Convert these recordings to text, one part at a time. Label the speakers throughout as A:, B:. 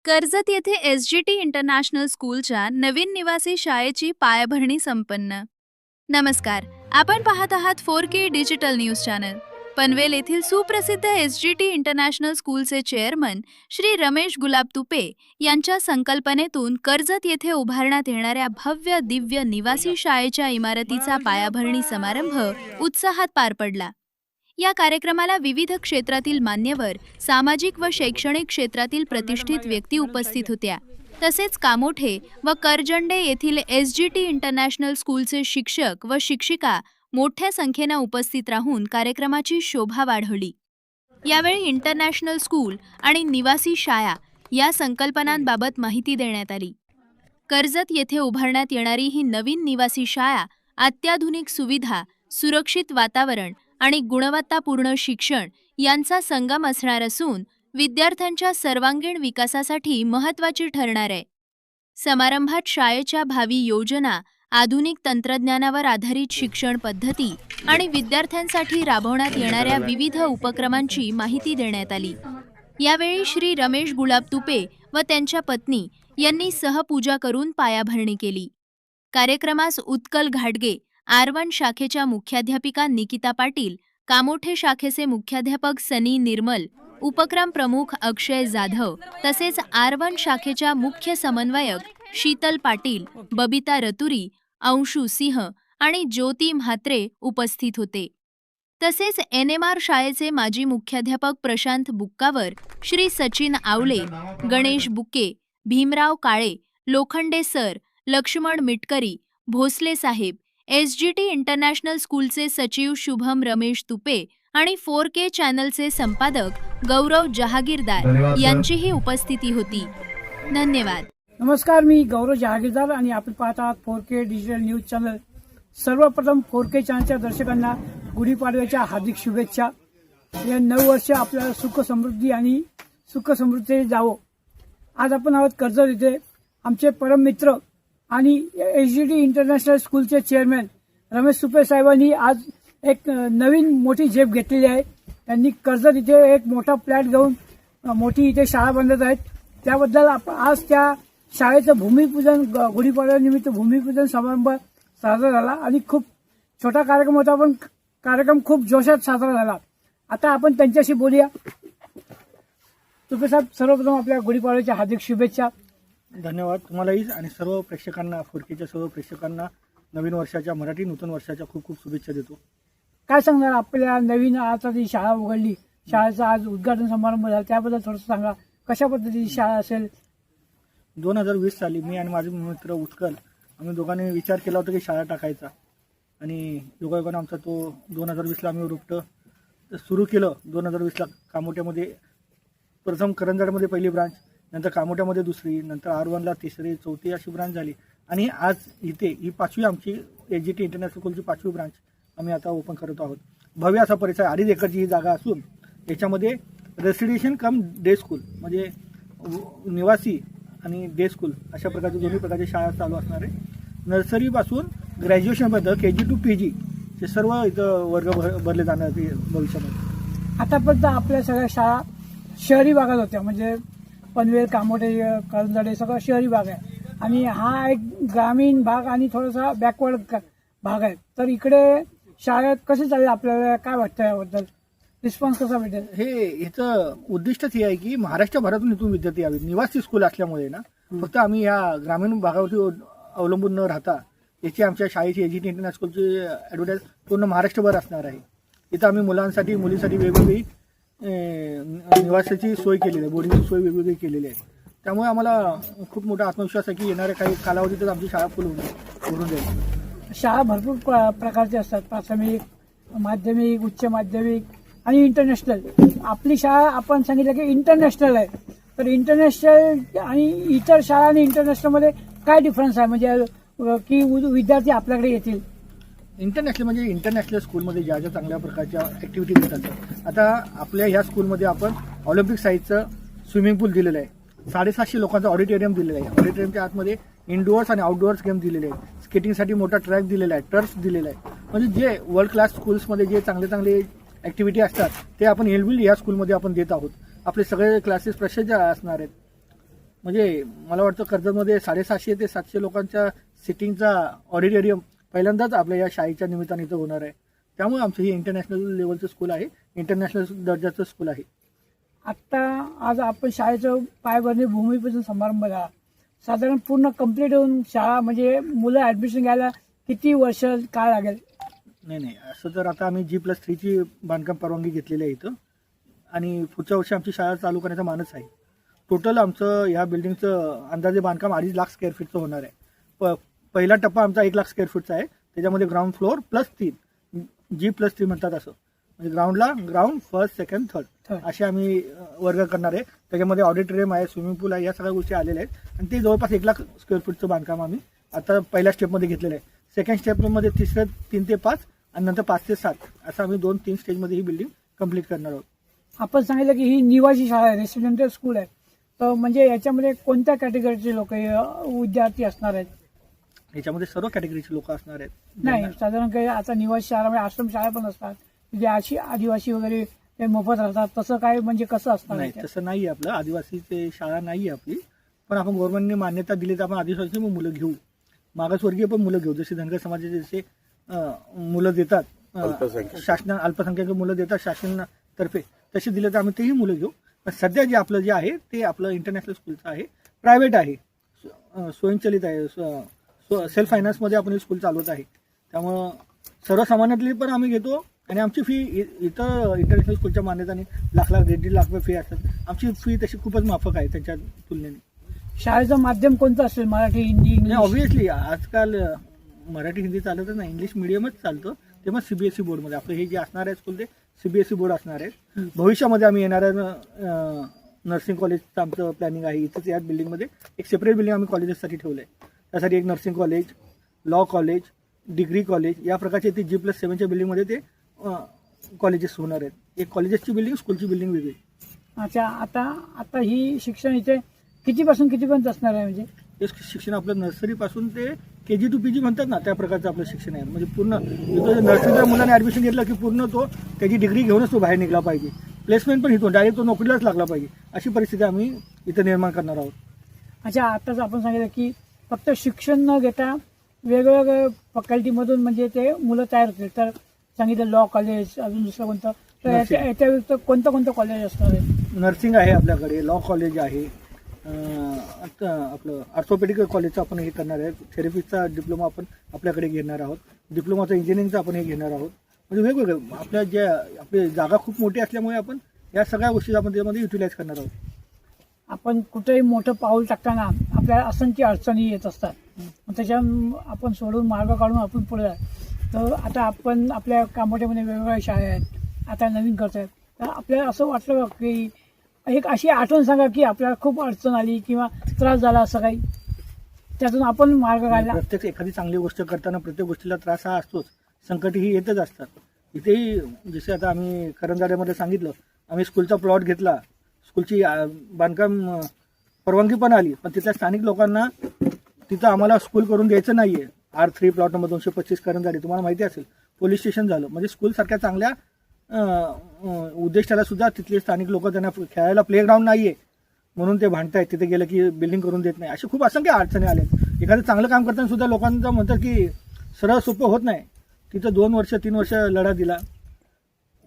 A: कर्जत येथे SGT international स्कूलच्या नवीन निवासी शाळेची पायाभरणी संपन्न. नमस्कार, आपण पाहत आहात 4K digital news channel. Panvel येथील सुप्रसिद्ध एसजीटी इंटरनॅशनल स्कूलचे चेअरमन श्री रमेश गुलाब तुपे यांच्या संकल्पनेतून कर्जत येथे उभारण्यात येणाऱ्या भव्य दिव्य निवासी शाळेच्या इमारतीचा पायाभरणी समारंभ उत्साहात पार पडला. या कार्यक्रमाला विविध क्षेत्रातील मान्यवर, सामाजिक व शैक्षणिक क्षेत्रातील प्रतिष्ठित व्यक्ती उपस्थित होत्या. तसेच कामोठे व करजंडे येथील एसजीटी इंटरनॅशनल स्कूलचे शिक्षक व शिक्षिका मोठ्या संख्येने उपस्थित राहून कार्यक्रमाची शोभा वाढवली. यावेळी इंटरनॅशनल स्कूल आणि निवासी शाळा या संकल्पनांबाबत माहिती देण्यात आली. कर्जत येथे उभारण्यात येणारी ही नवीन निवासी शाळा अत्याधुनिक सुविधा, सुरक्षित वातावरण आणि गुणवत्तापूर्ण शिक्षण यांचा संगम असणार असून विद्यार्थ्यांच्या सर्वांगीण विकासासाठी महत्त्वाची ठरणार आहे. समारंभात शाळेच्या भावी योजना, आधुनिक तंत्रज्ञानावर आधारित शिक्षण पद्धती आणि विद्यार्थ्यांसाठी राबवण्यात येणाऱ्या विविध उपक्रमांची माहिती देण्यात आली. यावेळी श्री रमेश गुलाब तुपे व त्यांच्या पत्नी यांनी सहपूजा करून पायाभरणी केली. कार्यक्रमास उत्कल घाटगे, R1 शाखेच्या मुख्याध्यापिका निकिता पाटील, कामोठे शाखेचे मुख्याध्यापक सनी निर्मल, उपक्रम प्रमुख अक्षय जाधव तसेच R1 शाखेच्या मुख्य समन्वयक शीतल पाटील, बबिता रतुरी, अंशू सिंह आणि ज्योती म्हात्रे उपस्थित होते. तसेच NMR शाळेचे माजी मुख्याध्यापक प्रशांत बुक्कावर, श्री सचिन आवले, गणेश बुके, भीमराव काळे, लोखंडे सर, लक्ष्मण मिटकरी, भोसले साहेब, एसजीटी इंटरनॅशनल स्कूलचे सचिव शुभम रमेश तुपे आणि 4K चॅनलचे संपादक गौरव जहागीरदार यांचीही उपस्थिती होती. धन्यवाद.
B: नमस्कार, मी गौरव जहागीरदार आणि आपण पाहत आहात 4K डिजिटल न्यूज चॅनल. सर्वप्रथम 4K चॅनलच्या दर्शकांना गुढीपाडव्याच्या हार्दिक शुभेच्छा. या 9 वर्ष आपल्याला सुख समृद्धी जावो. आज आपण आहोत कर्जत येथे. आमचे परम मित्र आणि एसजीटी इंटरनॅशनल स्कूलचे चेअरमॅन रमेश तुपे साहेबांनी आज एक नवीन मोठी झेप घेतलेली आहे. त्यांनी कर्जत इथे एक मोठा फ्लॅट घेऊन मोठी इथे शाळा बांधत आहेत. त्याबद्दल आज त्या शाळेचं भूमिपूजन, गुढीपाडव्यानिमित्त भूमिपूजन समारंभ साजरा झाला आणि खूप छोटा कार्यक्रम होता, पण कार्यक्रम खूप जोशात साजरा झाला. आता आपण त्यांच्याशी बोलूया. तुपे साहेब, सर्वप्रथम आपल्या गुढीपाडव्याच्या हार्दिक शुभेच्छा.
C: धन्यवाद तुम्हालाही आणि सर्व प्रेक्षकांना, 4Kच्या सर्व प्रेक्षकांना नवीन वर्षाच्या, मराठी नूतन वर्षाच्या खूप खूप शुभेच्छा देतो.
B: काय सांगणार आपल्या नवीन आता जी शाळा उघडली, शाळेचा आज उद्घाटन समारंभ झाला, त्याबद्दल थोडंसं सांगा. कशा पद्धतीची शाळा असेल?
C: 2020 साली मी आणि माझे मित्र उत्कल आम्ही दोघांनी विचार केला होता की शाळा टाकायचा आणि योगायोगानं आमचा तो 2020ला आम्ही रोपटं सुरू केलं. 2020ला कामोट्यामध्ये प्रथम करंजाडमध्ये पहिली ब्रांच, नंतर कामोट्यामध्ये दुसरी, नंतर R1ला तिसरी, चौथी अशी ब्रांच झाली आणि आज इथे ही 5वी आमची एसजीटी इंटरनॅशनल स्कूलची 5वी ब्रांच आम्ही आता ओपन करत आहोत. भव्य असा परिसर, 2.5 एकरची ही जागा असून याच्यामध्ये रेसिडेन्शियल कम डे स्कूल म्हणजे निवासी आणि डे स्कूल अशा प्रकारचे दोन्ही प्रकारच्या शाळा चालू असणार आहे. नर्सरीपासून ग्रॅज्युएशनपर्यंत KG to PG हे सर्व इथं वर्ग भरले जाणार भविष्यामध्ये.
B: आतापर्यंत आपल्या सगळ्या शाळा शहरी भागात होत्या, म्हणजे पनवेल, कामोठे, करंजाडे सगळं शहरी भाग आहे आणि हा एक ग्रामीण भाग आणि थोडासा बॅकवर्ड भाग आहे. तर इकडे शाळेत कसे चालेल, आपल्याला काय वाटतं याबद्दल? रिस्पॉन्स कसा भेटेल?
C: हे याचं उद्दिष्टच हे आहे की महाराष्ट्रभरातून इथून विद्यार्थी यावेत. निवासी स्कूल असल्यामुळे ना फक्त आम्ही या ग्रामीण भागावरती अवलंबून न राहता याची आमच्या शाळेची एसजीटी इंटरनॅशनल स्कूलची ॲडव्हर्टाईज पूर्ण महाराष्ट्रभर असणार आहे. इथं आम्ही मुलांसाठी, मुलींसाठी वेगवेगळी निवासाची सोय केलेली आहे, बोर्डिंगची सोय वेगवेगळी केलेली आहे. त्यामुळे आम्हाला खूप मोठा आत्मविश्वास आहे की येणाऱ्या काही कालावधीतच आमची शाळा फुल भरून जाईल.
B: शाळा भरपूर प्रकारचे असतात, प्राथमिक, माध्यमिक, उच्च माध्यमिक आणि इंटरनॅशनल. आपली शाळा आपण सांगितलं की इंटरनॅशनल आहे. तर इंटरनॅशनल आणि इतर शाळा आणि इंटरनॅशनलमध्ये काय डिफरन्स आहे, म्हणजे की विद्यार्थी आपल्याकडे येतील?
C: इंटरनॅशनल म्हणजे इंटरनॅशनल स्कूलमध्ये ज्या ज्या चांगल्या प्रकारच्या ॲक्टिव्हिटीज येतात. आता आपल्या ह्या स्कूलमध्ये आपण ऑलिम्पिक साईजचं स्विमिंग पूल दिलेलं आहे, 750 लोकांचं ऑडिटोरियम दिलेलं आहे. ऑडिटोरियमच्या आतमध्ये इंडोअर्स आणि आउटडोअर्स गेम दिलेले आहेत. स्केटिंगसाठी मोठा ट्रॅक दिलेला आहे, टर्फ दिलेला आहे. म्हणजे जे वर्ल्ड क्लास स्कूल्समध्ये जे चांगले चांगले ॲक्टिव्हिटी असतात ते आपण एलविल या स्कूलमध्ये आपण देत आहोत. आपले सगळे क्लासेस प्रसिद्ध असणार आहेत. म्हणजे मला वाटतं कर्जतमध्ये 750 ते 700 लोकांच्या सिटिंगचा ऑडिटोरियम पहिल्यांदाच आपल्या या शाळेच्या निमित्ताने इथं होणार आहे. त्यामुळे आमचं हे इंटरनॅशनल लेवलचं स्कूल आहे, इंटरनॅशनल दर्जाचं स्कूल आहे.
B: आत्ता आज आपण शाळेचं पायाभरणी भूमिपूजन समारंभ झाला. साधारण पूर्ण कंप्लीट होऊन शाळा म्हणजे मुलं ॲडमिशन घ्यायला किती वर्ष काय लागेल?
C: नाही असं तर आता आम्ही G+3ची बांधकाम परवानगी घेतलेली आहे इथं आणि पुढच्या वर्षी आमची शाळा चालू करण्याचा मानस आहे. टोटल आमचं ह्या बिल्डिंगचं अंदाजे बांधकाम 2.5 लाख स्क्वेअर फीटचं होणार आहे. पहिला टप्पा आमचा 1 लाख स्क्वेअर फीटचा आहे. त्याच्यामध्ये ग्राउंड फ्लोअर +3 G+3 म्हणतात असं, म्हणजे ग्राउंड फर्स्ट सेकंड थर्ड असे आम्ही वर्ग करणार आहे. त्याच्यामध्ये ऑडिटोरियम आहे, स्विमिंग पूल आहे, या सगळ्या गोष्टी आलेल्या आहेत आणि ते जवळपास 1 लाख स्क्वेअर फीटचं बांधकाम आम्ही आता पहिल्या स्टेपमध्ये घेतलेलं आहे. सेकंड स्टेपमध्ये 3 ते 5 आणि नंतर 5 ते 7 असं आम्ही 2-3 स्टेजमध्ये ही बिल्डिंग कंप्लीट करणार आहोत.
B: आपण सांगितलं की ही निवासी शाळा आहे, रेसिडेंशियल स्कूल आहे, तर म्हणजे याच्यामध्ये कोणत्या कॅटेगरीचे लोक विद्यार्थी असणार आहेत?
C: याच्यामध्ये सर्व कॅटेगरीचे लोक असणार आहेत.
B: नाही, साधारण काही आता निवासी शाळामध्ये आश्रम शाळा पण असतात, म्हणजे अशी आदिवासी वगैरे ते मोफत राहतात, तसं काय म्हणजे कसं असणार?
C: नाही, तसं नाही आपलं. आदिवासीचे शाळा नाही आपली, पण आपण गव्हर्नमेंटने मान्यता दिली तर आपण आदिवासी मुलं घेऊ, मागासवर्गीय पण मुलं घेऊ. जसे धनगर समाजाचे जसे मुलं देतात शासन, अल्पसंख्याक मुलं देतात शासनातर्फे, तसे दिले तर आम्ही तेही मुलं घेऊ. पण सध्या जे आपलं जे आहे ते आपलं इंटरनॅशनल स्कूलचं आहे, प्रायव्हेट आहे, स्वयंचलित आहे, सेल्फ फायनान्समध्ये आपण स्कूल चालवत आहे. त्यामुळं सर्वसामान्यातली पण आम्ही घेतो आणि आमची फी इथं इंटरनॅशनल स्कूलच्या मान्यताने 1,00,000-1.5 लाख रुपये फी असतात. आमची फी तशी खूपच माफक आहे त्यांच्या तुलनेने.
B: शाळेचं माध्यम कोणतं असेल? मराठी, हिंदी, इंग्लिश?
C: ऑब्व्हियसली आजकाल मराठी हिंदी चालतच नाही, इंग्लिश मिडियमच चालतं. तेव्हा CBSE बोर्डमध्ये आपलं हे जे असणार आहे स्कूल ते CBSE बोर्ड असणार आहे. भविष्यामध्ये आम्ही येणाऱ्या नर्सिंग कॉलेजचं आमचं प्लॅनिंग आहे. इथंच या बिल्डिंगमध्ये एक सेपरेट बिल्डिंग आम्ही कॉलेजेससाठी ठेवलं आहे. त्यासाठी एक nursing college, law college, degree college या प्रकारचे ते G+7च्या बिल्डिंगमध्ये ते कॉलेजेस होणार आहेत. एक कॉलेजेसची बिल्डिंग, स्कूलची बिल्डिंग वेगळी.
B: अच्छा, आता ही शिक्षण इथे कितीपासून कितीपर्यंत असणार आहे? म्हणजे
C: हे शिक्षण आपलं नर्सरीपासून ते KG to PG म्हणतात ना, त्या प्रकारचं आपलं शिक्षण आहे. म्हणजे पूर्ण नर्सरीच्या मुलाने ॲडमिशन घेतलं की पूर्ण तो त्याची डिग्री घेऊनच तो बाहेर निघला पाहिजे. प्लेसमेंट पण इथून डायरेक्ट तो नोकरीलाच लागला पाहिजे, अशी परिस्थिती आम्ही इथं निर्माण करणार आहोत.
B: अच्छा, आताच आपण सांगितलं की फक्त शिक्षण न घेता वेगवेगळ्या फॅकल्टीमधून म्हणजे ते मुलं तयार होतील. तर सांगितलं लॉ कॉलेज, अजून दुसरं कोणतं? तर याच्या व्यतिरिक्त कोणतं कॉलेज असणार आहे?
C: नर्सिंग आहे आपल्याकडे, लॉ कॉलेज आहे, आपलं ऑर्थोपेडिक कॉलेजचं आपण हे करणार आहे. थेरपीचा डिप्लोमा आपण आपल्याकडे घेणार आहोत. डिप्लोमाचं इंजिनिअरिंगचं आपण हे घेणार आहोत. म्हणजे वेगवेगळं आपल्या आपली जागा खूप मोठी असल्यामुळे आपण या सगळ्या गोष्टी आपण त्यामध्ये युटिलाइज करणार आहोत.
B: आपण कुठेही मोठं पाऊल टाकताना आपल्याला असंख्य अडचणी येत असतात, त्याच्या आपण सोडून मार्ग काढून आपण पुढे जातो. तर आता आपण आपल्या कामोठ्यामध्ये वेगवेगळ्या शाळा आहेत, आता नवीन करत आहेत, तर आपल्याला असं वाटलं की एक अशी आठवण सांगा की आपल्याला खूप अडचण आली किंवा त्रास झाला असं काही, त्यातून आपण मार्ग काढला?
C: प्रत्येक एखादी चांगली गोष्ट करताना प्रत्येक गोष्टीला त्रास हा असतोच, संकट ही येतच असतात. इथेही जसे आता आम्ही करंजाड्यामध्ये सांगितलं, आम्ही स्कूलचा प्लॉट घेतला, स्कूलची बांधकाम परवानगी पण आली, पण तिथल्या स्थानिक लोकांना तिथं आम्हाला स्कूल करून द्यायचं नाही आहे. R3 प्लॉट नंबर 225 करंजाडी, तुम्हाला माहिती असेल, पोलीस स्टेशन झालं. म्हणजे स्कूलसारख्या चांगल्या उद्दिष्टाला सुद्धा तिथले स्थानिक लोक त्यांना खेळायला प्लेग्राऊंड नाही आहे म्हणून ते भांडतायत, तिथे गेलं की बिल्डिंग करून देत नाही. असे खूप असंख्य अडचणी आल्या. एखादं चांगलं काम करताना सुद्धा लोकांचं म्हणतात की सरळ सोपं होत नाही. तिथं 2 वर्ष 3 वर्ष लढा दिला,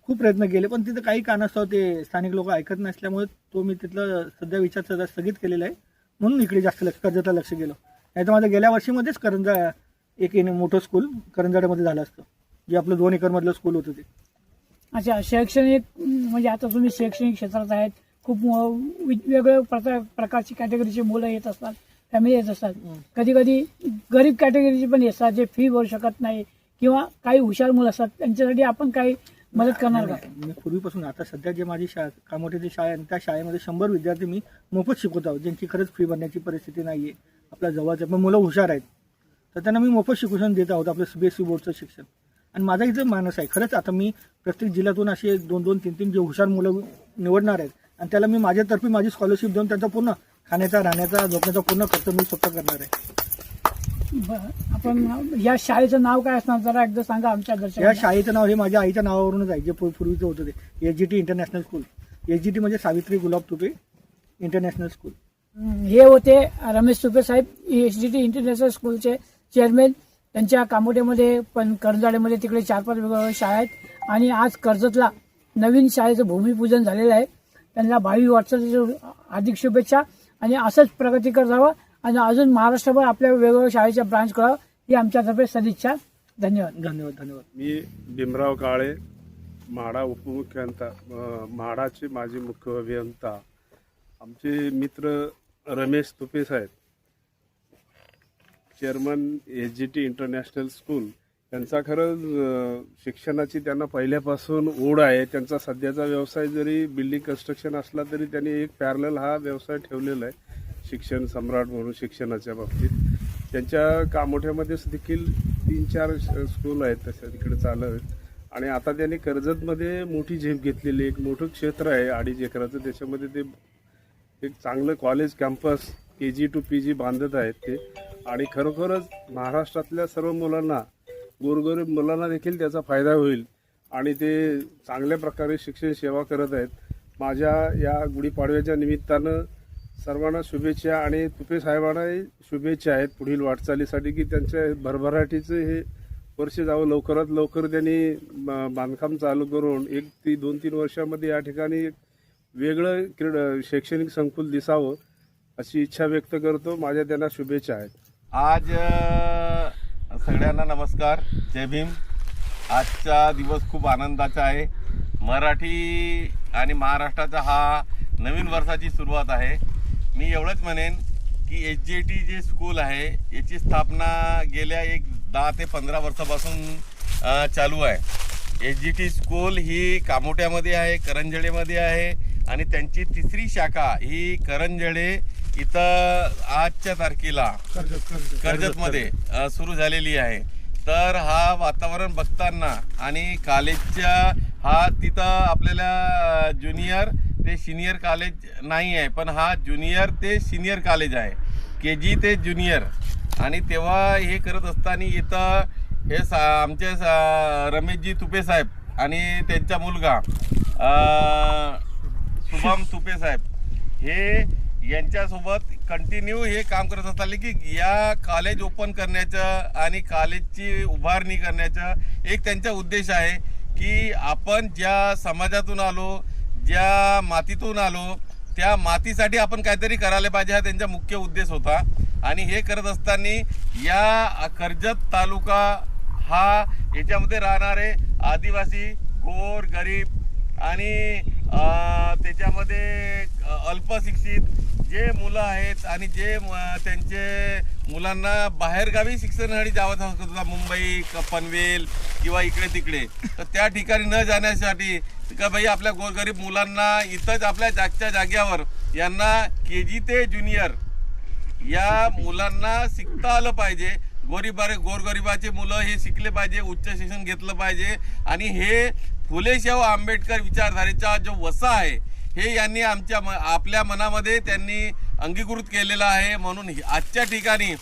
C: खूप प्रयत्न केले, पण तिथं काही कारणास्तव ते स्थानिक लोक ऐकत नसल्यामुळे तो मी तिथलं सध्या विचार सध्या स्थगित केलेला आहे. म्हणून इकडे जास्त कर्जतला लक्ष गेलं. नाही तर माझं गेल्या वर्षीमध्येच एक मोठं स्कूल करंजाड्यामध्ये झालं असतं, जे आपलं 2 एकरमधलं स्कूल होतं ते.
B: अच्छा, शैक्षणिक म्हणजे आता तुम्ही शैक्षणिक क्षेत्रात आहेत, खूप वेगवेगळ्या प्रकारची कॅटेगरीची मुलं येत असतात, फॅमिली येत असतात. कधी कधी गरीब कॅटेगरीची पण येतात जे फी भरू शकत नाही, किंवा काही हुशार मुलं असतात, त्यांच्यासाठी आपण काही मदत करणार का?
C: मी पूर्वीपासून आता सध्या जे माझी कामोठ्याची शाळा आहे त्या शाळेमध्ये 100 विद्यार्थी मी मोफत शिकवत आहोत, ज्यांची खरंच फी भरण्याची परिस्थिती नाही आहे. आपल्या जवळचे पण मुलं हुशार आहेत, तर त्यांना मी मोफत शिक्षण देत आहोत, आपलं CBSE बोर्डचं शिक्षण. आणि माझा इथं मानस आहे खरंच, आता मी प्रत्येक जिल्ह्यातून असे 2-2, 3-3 जे हुशार मुलं निवडणार आहेत आणि त्याला मी माझ्यातर्फे माझी स्कॉलरशिप देऊन त्यांचा पूर्ण खाण्याचा, राहण्याचा, झोपण्याचा पूर्ण खर्च मी स्वतः करणार आहे.
B: आपण या शाळेचं नाव काय असणार जरा एकदा सांगा आमच्या दर्शकांना.
C: या शाळेचं नाव हे माझ्या आईच्या नावावरूनच आहे, जे पूर्वीचं होतं ते SGT इंटरनॅशनल स्कूल. SGT म्हणजे सावित्री गुलाब तुपे इंटरनॅशनल स्कूल.
B: हे होते रमेश तुपे साहेब, SGT इंटरनॅशनल स्कूलचे चेअरमॅन. त्यांच्या कामोठ्यामध्ये पण करंजाडेमध्ये तिकडे 4-5 वेगवेगळ्या शाळा आहेत आणि आज कर्जतला नवीन शाळेचं भूमिपूजन झालेलं आहे. त्यांना 22 वर्षाच्या हार्दिक शुभेच्छा आणि असंच प्रगती करत राहावं आणि अजून महाराष्ट्रभर आपल्या वेगवेगळ्या शाळेच्या ब्रांच करावं ही आमच्यातर्फे सदिच्छा. धन्यवाद.
C: धन्यवाद. धन्यवाद.
D: मी भीमराव काळे, म्हाडा उपमुख्यंता, म्हाडाचे माजी मुख्य अभियंता. आमचे मित्र रमेश तुपे साहेब, चेअरमन SGT इंटरनॅशनल स्कूल, त्यांचा खरंच शिक्षणाची त्यांना पहिल्यापासून ओढ आहे. त्यांचा सध्याचा व्यवसाय जरी बिल्डिंग कन्स्ट्रक्शन असला तरी त्यांनी एक पॅरलल हा व्यवसाय ठेवलेला आहे, शिक्षण सम्राट म्हणून शिक्षणाच्या बाबतीत. त्यांच्या कामोठ्यामध्येच देखील 3-4 स्कूल आहेत तशा तिकडे चालू आहेत. आणि आता त्यांनी कर्जतमध्ये मोठी झेप घेतलेली, एक मोठं क्षेत्र आहे 2.5 एकराचं, त्याच्यामध्ये ते एक चांगलं college campus KG to PG बांधत आहेत ते. आणि खरोखरच महाराष्ट्रातल्या सर्व मुलांना, गोरगरीब मुलांना देखील त्याचा फायदा होईल आणि ते चांगल्या प्रकारे शिक्षण सेवा करत आहेत. माझ्या या गुढीपाडव्याच्या निमित्तानं सर्वांना शुभेच्छा आणि तुपे साहेबांनाही शुभेच्छा आहेत पुढील वाटचालीसाठी, की त्यांच्या भरभराटीचं हे वर्ष जावं. लवकरात लवकर त्यांनी बांधकाम चालू करून 1-2-3 वर्षामध्ये या ठिकाणी एक वेगळं शैक्षणिक संकुल दिसावं अशी इच्छा व्यक्त करतो. माझ्या त्यांना शुभेच्छा आहेत.
E: आज सगळ्यांना नमस्कार, जय भीम. आजचा दिवस खूप आनंदाचा आहे. मराठी आणि महाराष्ट्राचा हा नवीन वर्षाची सुरुवात आहे. मी एवढंच म्हणेन की SGT जे स्कूल आहे याची स्थापना गेल्या 10 ते 15 वर्षापासून चालू आहे. SGT स्कूल ही कामोठ्यामध्ये आहे, करंजडेमध्ये आहे आणि त्यांची 3री शाखा ही करंजडे इथं आजच्या तारखेला कर्जतमध्ये सुरू झालेली आहे. तर हा वातावरण बघताना आणि कॉलेजच्या हा तिथं आपल्याला ज्युनियर ते सिनियर कॉलेज नाही आहे, पण हा ज्युनियर ते सिनियर कॉलेज आहे, KG ते ज्युनियर. आणि तेव्हा हे करत असताना इथं हे आमचे रमेशजी तुपे साहेब आणि त्यांचा मुलगा शुभम तुपे साहेब हे यांच्यासोबत कंटिन्यू हे काम करत असताना की या कॉलेज ओपन करण्याचं आणि कॉलेजची उभारणी करण्याचं एक त्यांचा उद्देश आहे की आपण ज्या समाजातून आलो, ज्या मातीतून आलो, त्या मातीसाठी आपण काहीतरी करायला पाहिजे, हा त्यांचा मुख्य उद्देश होता. आणि हे करत असताना या कर्जत तालुका हा याच्यामध्ये राहणारे आदिवासी, गोर गरीब आणि त्याच्यामध्ये अल्पशिक्षित जे मुलं आहेत आणि जे त्यांचे मुलांना बाहेरगावी शिक्षणासाठी जावं होतं, मुंबई पनवेल किंवा इकडे तिकडे, तर त्या ठिकाणी न जाण्यासाठी का भाई आपल्या गोरगरीब मुलांना इथंच आपल्या जागच्या जाग्यावर यांना KG ते ज्युनियर या मुलांना शिकता आलं पाहिजे. गोरगरिबाचे मुलं हे शिकले पाहिजे, उच्च शिक्षण घेतलं पाहिजे. आणि हे फुले शाहू आंबेडकर विचारधारेचा जो वसा आहे हे यांनी आपल्या मनामध्ये त्यांनी अंगीकृत केलेला आहे. म्हणून आजच्या ठिकाणी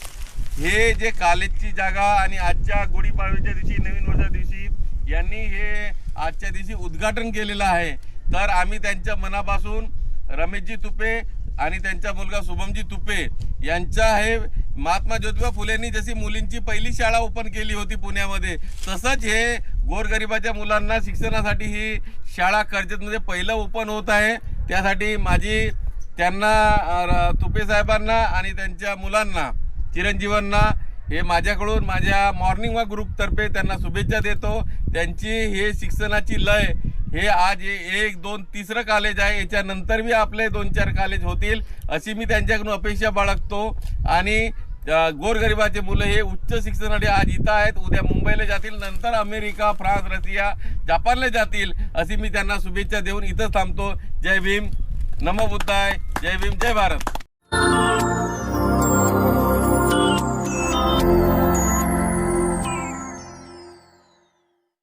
E: हे जे कॉलेजची जागा आणि आजच्या गुढीपाडव्याच्या दिवशी, नवीन वर्षा दिवशी यांनी हे आजच्या दिवशी उद्घाटन केलेलं आहे. तर आम्ही त्यांच्या मनापासून रमेशजी तुपे आणि त्यांचा मुलगा शुभमजी तुपे यांचा हे महात्मा ज्योतिबा फुलेंनी जशी मुलींची पहिली शाळा ओपन केली होती पुण्यामध्ये, तसंच हे गोरगरिबाच्या मुलांना शिक्षणासाठी ही शाळा कर्जतमध्ये पहिलं ओपन होत आहे. त्यासाठी माझी त्यांना तुपे साहेबांना आणि त्यांच्या मुलांना, चिरंजीवांना हे माझ्याकडून माझ्या मॉर्निंग वॉक ग्रुपतर्फे त्यांना शुभेच्छा देतो. त्यांची हे शिक्षणाची लय हे आज 1, 2, 3रं कॉलेज आहे, याच्यानंतर बी आपले 2-4 कॉलेज होतील अशी मी त्यांच्याकडून अपेक्षा बाळगतो. आणि गोरगरिबाचे मुलं हे उच्च शिक्षणासाठी आज इथं आहेत, उद्या मुंबईला जातील, नंतर अमेरिका, फ्रान्स, रशिया, जपानला जातील अशी मी त्यांना शुभेच्छा देऊन इथंच थांबतो. जय भीम, नमो बुद्धाय, जय भीम, जय भारत.